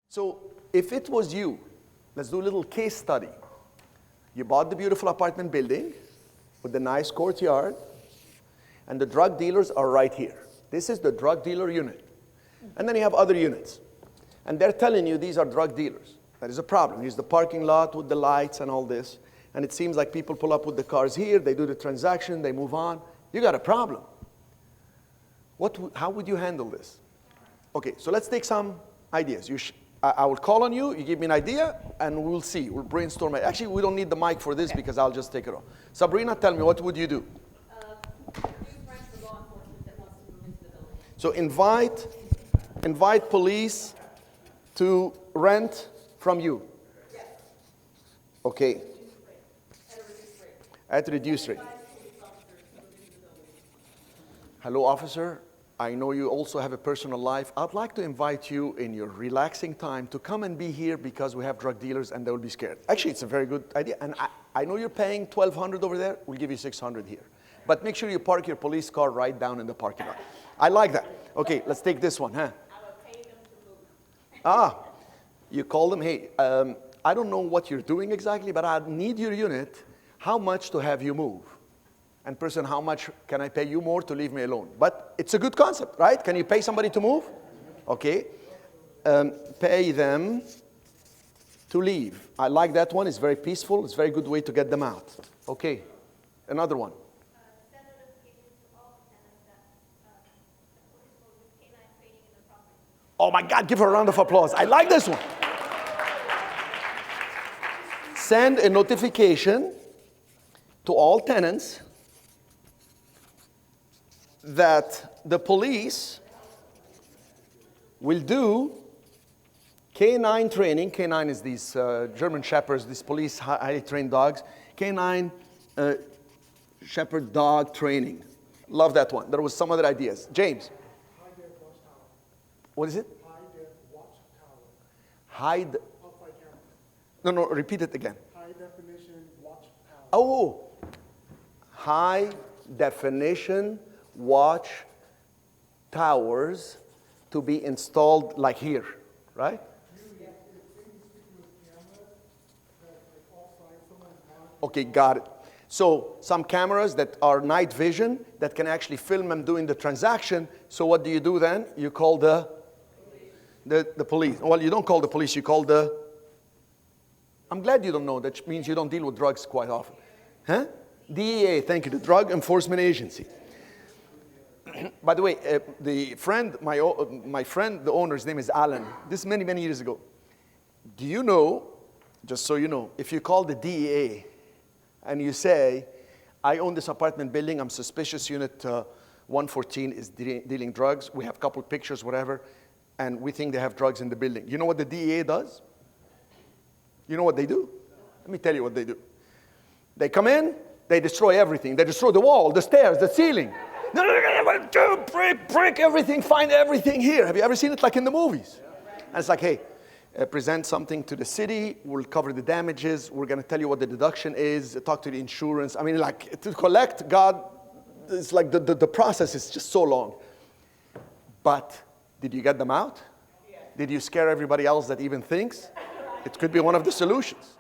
So if it was you, let's do a little case study. You bought the beautiful apartment building with the nice courtyard, and the drug dealers are right here. This is the drug dealer unit. And then you have other units. And they're telling you these are drug dealers. That is a problem. Here's the parking lot with the lights and all this. And it seems like people pull up with the cars here, they do the transaction, they move on. You got a problem. How would you handle this? Okay, so let's take some ideas. I will call on you, you give me an idea, and we'll see. We'll brainstorm it. Actually, we don't need the mic for this because I'll just take it off. Sabrina, tell me, what would you do? So invite police to rent from you. Okay. At a reduced rate. Hello, officer. I know you also have a personal life. I'd like to invite you in your relaxing time to come and be here because we have drug dealers and they will be scared. Actually, it's a very good idea. And I know you're paying $1,200 over there. We'll give you $600 here. But make sure you park your police car right down in the parking lot. I like that. Okay, let's take this one, huh? I will pay them to move. You call them, hey, I don't know what you're doing exactly, but I need your unit. How much to have you move? And person, how much can I pay you more to leave me alone? But it's a good concept, right? Can you pay somebody to move? Okay. Pay them to leave. I like that one. It's very peaceful. It's a very good way to get them out. Okay. Another one. Send notifications to all the tenants that the police will do canine training in the property. Oh my God, give her a round of applause. I like this one. Send a notification to all tenants that the police will do canine training. Canine is these German shepherds, these police highly trained dogs. Canine shepherd dog training. Love that one. There was some other ideas. James. High def watchtower. What is it? High def watchtower. High. Outside camera. No, repeat it again. High definition watchtower. Oh, high definition watch towers to be installed like here, right? Okay, got it. So some cameras that are night vision that can actually film them doing the transaction. So what do you do then? You call the police. Well, you don't call the police, you call the... I'm glad you don't know. That means you don't deal with drugs quite often. Huh? DEA, thank you, the Drug Enforcement Agency. By the way, my friend, the owner's name is Alan. This is many, many years ago. Do you know, just so you know, if you call the DEA and you say, I own this apartment building, I'm suspicious unit 114 is dealing drugs, we have a couple pictures, whatever, and we think they have drugs in the building. You know what the DEA does? You know what they do? Let me tell you what they do. They come in, they destroy everything. They destroy the wall, the stairs, the ceiling. Break everything, find everything here. Have you ever seen it like in the movies? And it's like, hey, present something to the city, we'll cover the damages, we're going to tell you what the deduction is, talk to the insurance. I mean, like, to collect, God, it's like the process is just so long. But did you get them out? Did you scare everybody else that even thinks? It could be one of the solutions.